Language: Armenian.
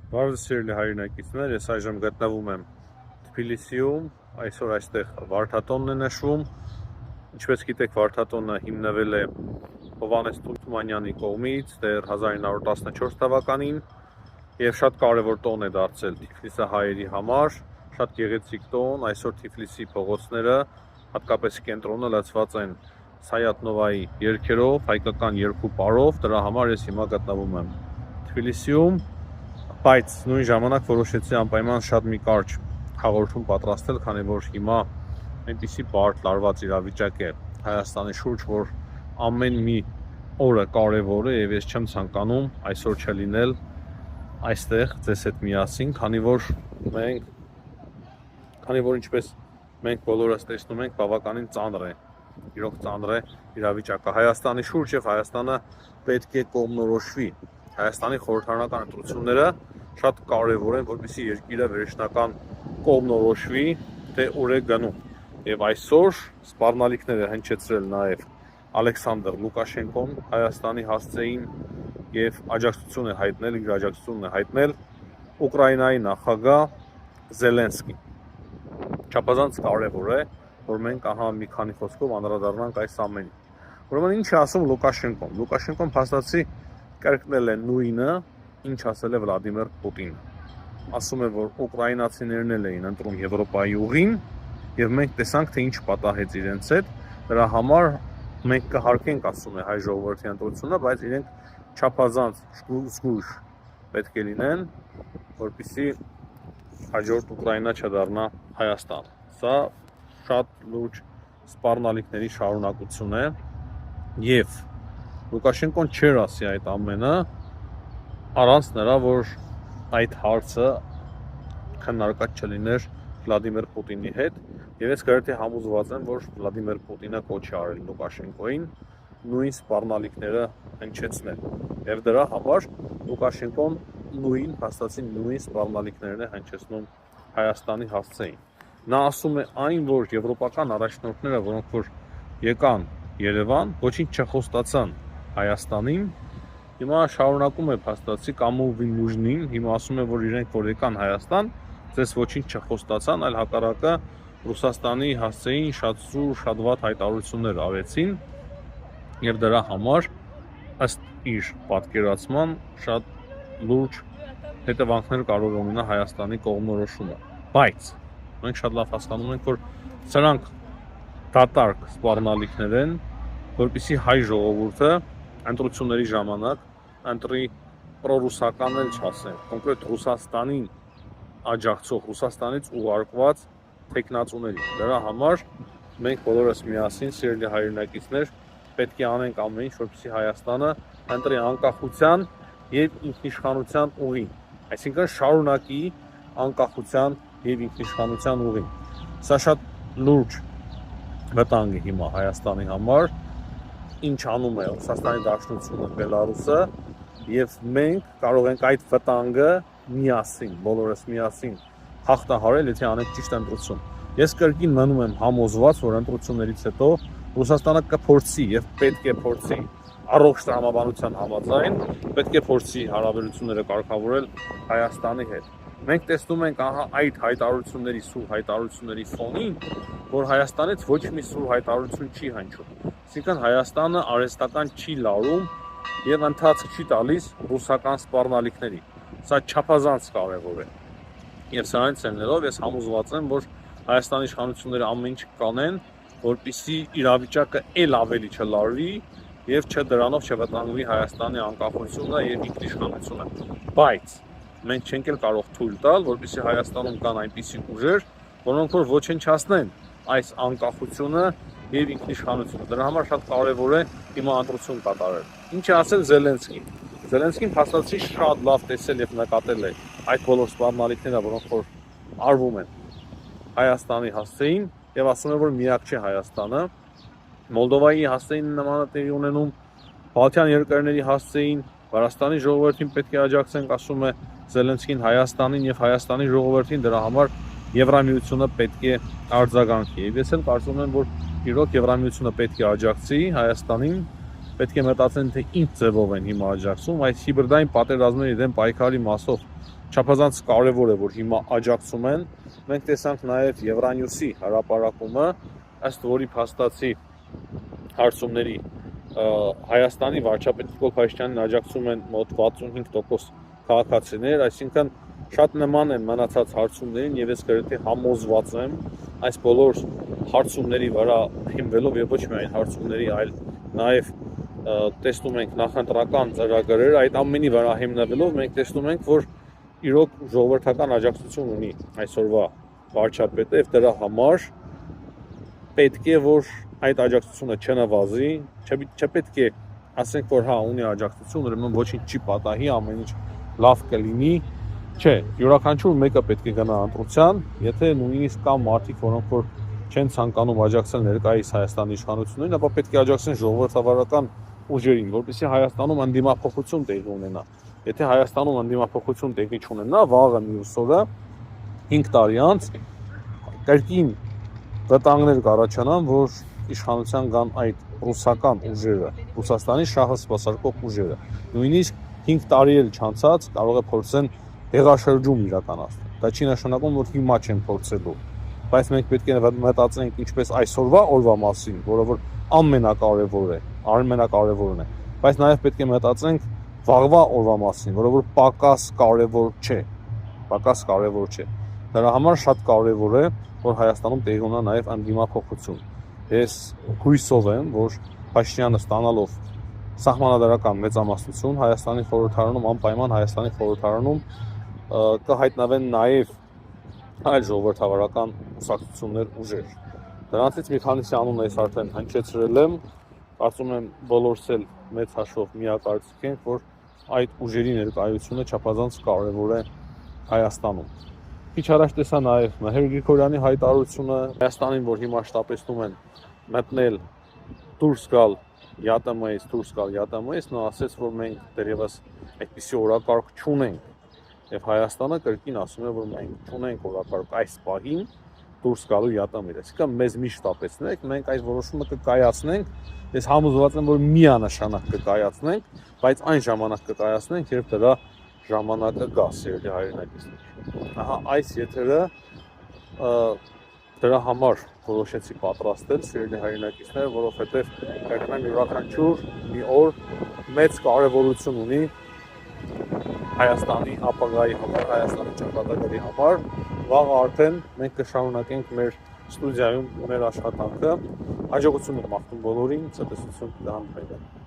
Բարև սիրելի հայրենակիցներ, ես այժմ գտնվում եմ Թբիլիսիում, այսօր այստեղ վարդատոնն է նշվում։ Ինչպես գիտեք, վարդատոնը հիմնվել է Հովհաննես Թուլթումանյանի կողմից դեռ 1914 թվականին եւ շատ կարևոր տոն է դարձել թիֆլիսահայերի համար, շատ գեղեցիկ տոն, այսօր Թիֆլիսի փողոցները, հատկապես կենտրոնը լցված են Սայաթ Նովայի երգերով, հայկական երգու պարով, դրա համար ես հիմա գտնվում եմ Թբիլիսիում, բայց նույն ժամանակ որոշեցի անպայման շատ մի կարճ հաղորդում պատրաստել, քանի որ հիմա այնպիսի բարդ լարված իրավիճակ է Հայաստանի շուրջ, որ ամեն մի օրը կարևոր է եւ ես չեմ ցանկանում այսօր չլինել այստեղ ձեզ հետ միասին, քանի որ ինչպես մենք բոլորս տեսնում ենք, բավականին ծանր է, իրոք ծանր է իրավիճակը Հայաստանի շուրջ եւ Հայաստանը պետք է կողմնորոշվի։ Հայաստանի խորհրդարանական ընտրությունները շատ կարևոր են, որպեսզի երկիրը վերջնական կողմնորոշվի, թե ուր է գնում։ Եվ այսօր սպառնալիքներ է հնչեցրել նաև Ալեքսանդր Լուկաշենկոն Հայաստանի հասցեին եւ աջակցություն է հայտնել, իր աջակցությունն է հայտնել Ուկրաինայի նախագահ Զելենսկին։ Չափազանց կարևոր է, որ մենք ահա մի քանի խոսքով անդրադառնանք այս ամենին։ Ուրեմն ինչ է ասում Լուկաշենկոն։ Լուկաշենկոն փաստացի կրկնել է նույնը, ինչ ասել է Վլադիմիր Պուտինը։ Ասում է, որ ուկրաինացիներն էլ էին ընտրում Եվրոպայի ուղին եւ մենք տեսանք, թե ինչ պատահեց իրենց հետ։ Դրա համար մենք կհարկենք, ասում է հայ ժողովրդի ընտրությունը, բայց իրենք չափազանց զգույշ պետք է լինեն, որպեսզի հաջորդ Ուկրաինա չդառնա Հայաստան։ Սա շատ լուրջ սպառնալիքների շարունակություն է եւ Լուկաշենկոն չէր ասի այդ ամենը առանց նրա, որ այդ հարցը քննարկած չլիներ Վլադիմիր Պուտինի հետ եւ ես գրեթե համոզված եմ, որ Վլադիմիր Պուտինը կոչ է արել Լուկաշենկոին նույն սպառնալիքները հնչեցնել եւ դրա համար Լուկաշենկոն փաստացի նույն սպառնալիքներն է հնչեցնում Հայաստանի հասցեին։ Նա ասում է այն, որ եվրոպական առաջնորդները, որոնք որ եկան Երևան, ոչինչ չխոստացան Հայաստանին, հիմա շարունակում է փաստացի կամովի նուժնին, հիմա ասում է, որ իրենք որ եկան Հայաստան, ձեզ ոչինչ չխոստացան, այլ հակառակը Ռուսաստանի հասցեին շատ սուր, շատ վատ հայտարարություններ արեցին եւ դրա համար ըստ իր պատկերացման շատ լուրջ հետևանքներ կարող ունենա Հայաստանի կողմնորոշումը։ Բայց մենք շատ լավ հասկանում ենք, որ սրանք դատարկ սպառնալիքներ են, որպեսզի հայ ժողովուրդը ընտրությունների ժամանակ ընտրի պրոռուսական էլ չասեն, կոնկրետ Ռուսաստանին աջակցող, Ռուսաստանից ուղարկված թեկնածուների։ Դրա համար մենք բոլորս միասին, սիրելի հայրենակիցներ, պետք է անենք ամեն ինչ, որպեսզի Հայաստանը ընտրի անկախության եւ ինքնիշխանության ուղին, այսինքն շարունակի անկախության եւ ինքնիշխանության ուղին։ Սա շատ լուրջ վտանգ է հիմա Հայաստանի համար, ինչ անում է Ռուսաստանի Դաշնությունը, Բելարուսը, եւ մենք կարող ենք այդ վտանգը միասին, բոլորս միասին հաղթահարել, եթե անենք ճիշտ ընտրություն։ Ես կրկին մնում եմ համոզված, որ ընտրություններից հետո Ռուսաստանը կփորձի եւ պետք է փորձի առողջ տրամաբանության համաձայն, պետք է փորձի հարաբերությունները կարգավորել Հայաստանի հետ։ Մենք տեսնում ենք ահա այդ հայտարարությունների, սուր հայտարարությունների ֆոնին, որ Հայաստանից ոչ մի սուր հայտարարություն չի հնչում։ Այսինքն Հայաստանը արհեստական չի լարում եւ ընթացք չի տալիս ռուսական սպառնալիքների։ Սա չափազանց կարևոր է։ Եվ սրանից ելնելով ես համոզված եմ, որ Հայաստանի իշխանությունները ամեն ինչ կանեն, որպեսզի իրավիճակը ել ավելի չլարվի եւ դրանով չվտանգվի Հայաստանի անկախությունը եւ ինքնիշխանությունը։ Բայց մենք չենք էլ կարող թույլ տալ, որպեսզի Հայաստանում կան այնպիսի ուժեր, որոնք որ ոչնչացնեն այս անկախությունը եւ ինքնիշխանությունը։ Դրա համար շատ կարեւոր է հիմա ընտրություն կատարել։ Ինչ է ասել Զելենսկին։ Զելենսկին փաստացի շատ լավ տեսել եւ նկատել է այդ բոլոր սպառնալիքները, որոնք որ արվում են Հայաստանի հասցեին եւ ասում է, որ միակ չէ Հայաստանը։ Մոլդովայի հասցեին նմանը տեղի ունենում, Բալթյան երկրների հասցեին, Վրաստանի ժողովրդին պետք է աջակցենք, ասում է Զելենսկին Հայաստանին եւ Հայաստանի ժողովրդին, դրա համար Եվրամիությունը պետք է արձագանքի։ Եվ ես էլ կարծում եմ, որ իրոք Եվրամիությունը պետք է աջակցի Հայաստանին, պետք է մտածեն, թե ինչ ձևով են հիմա աջակցում, այս հիբրդային պատերազմների դեմ պայքարի մասով Չափազանց կարևոր է, որ հիմա աջակցում են։ Մենք տեսանք նաև Եվրանյուսի հրապարակումը, ըստ որի փաստացի հարցումների Հայաստանի վարչապետ Նիկոլ Փաշինյանին աջակցում են մոտ 65% քաղաքացիներ, այսինքն շատ նման են մնացած հարցումներին եւ ես գրեթե համոզված եմ այս բոլոր հարցումների վրա հիմնվելով եւ ոչ միայն հարցումների, այլ նաեւ տեսնում ենք նախընտրական ծրագրեր, այդ ամենի վրա հիմնվելով մենք տեսնում ենք, որ իրոք ժողովրդական աջակցություն ունի այսօրվա վարչապետը եւ դրա համար պետք է որ այդ աջակցությունը չնվազի, չպետք է ասենք որ հա ունի աջակցություն, ուրեմն ոչինչ չի պատահի, ամեն ինչ լավ կլինի, չէ, յուրաքանչյուր մեկը պետք է գնա ընտրության, եթե նույնիսկ կա մարդիկ, որոնք որ չեն ցանկանում աջակցել ներկայիս Հայաստանի իշխանություններին, ապա պետք է աջակցեն ժողովրդավարական ուժերին, որպեսզի Հայաստանում անդիմափոխություն տեղի ունենա։ Եթե Հայաստանում անդիմափոխություն տեղի չունենա, վաղը մյուս օրը 5 տարի անց կրկին վտանգներ կառաջանան, որ իշխանության կան այդ ռուսական ուժերը, Ռուսաստանի շահը սպասարկող ուժերը։ Նույնիսկ 5 տարի էլ չանցած կարող է փորձեն հեղաշրջում իրականացնել։ Դա չի նշանակում, որ հիմա չեն փորձելու, բայց մենք պետք է մտածենք ինչպես այսօրվա օրվա մասին, որը որ ամենակարևորն է, բայց նաև պետք է մտածենք վաղվա օրվա մասին, որը որ պակաս կարևոր չէ։ Դրա համար շատ կարևոր է, որ Հայաստանում տեղի ունենա նաև անդիմափոխություն։ Ես հույսով եմ, որ Փաշինյանը ստանալով սահմանադրական մեծամասնություն Հայաստանի խորհրդարանում, անպայման Հայաստանի խորհրդարանում կհայտնվեն նաև այլ ժողովրդավարական կուսակցություններ ուժեր։ Դրանցից մի քանիսի անուն ես արդեն հնչեցրել եմ, կարծում եմ բոլորս էլ մեծ հաշվով միակարծիք ենք, որ այդ ուժերի ներկայությունը չափազանց կարևոր է Հայաստանում։ Քիչ առաջ տեսա նաև Մհեր Գրիգորյանի հայտարարությունը Հայաստանին, որ հիմա շտապեցնում են մտնել դուրս գալ ԵԱՏՄ-ից, նա ասաց, որ մենք դեռևս այդպիսի օրակարգ չունենք։ Եվ Հայաստանը կրկին ասում է, որ մենք չունենք օրակարգ այս պահին դուրս գալու ԵԱՏՄ-ից։ Այսինքն մեզ մի շտապեցնեք, մենք այս որոշումը կկայացնենք։ Ես համոզված եմ, որ միանշանակ կկայացնենք, բայց այն ժամանակ կկայացնենք, երբ դրա ժամանակը գա, սիրելի հայրենակիցներ։ Ահա այս եթերը դրա համար որոշեցի պատրաստել, սիրելի հայրենակիցներ, որովհետև կրկնեմ յուրաքանչյուր մի օր մեծ կարևորություն ունի Հայաստանի ապագայի համար, Հայաստանի ճակատագրի համար։ Վաղը արդեն մենք կշարունակենք մեր ստուդիայում մեր աշխատանքը։ Հաջողություն եմ մաղթում բոլորին, ցտեսություն, հանդիպենք։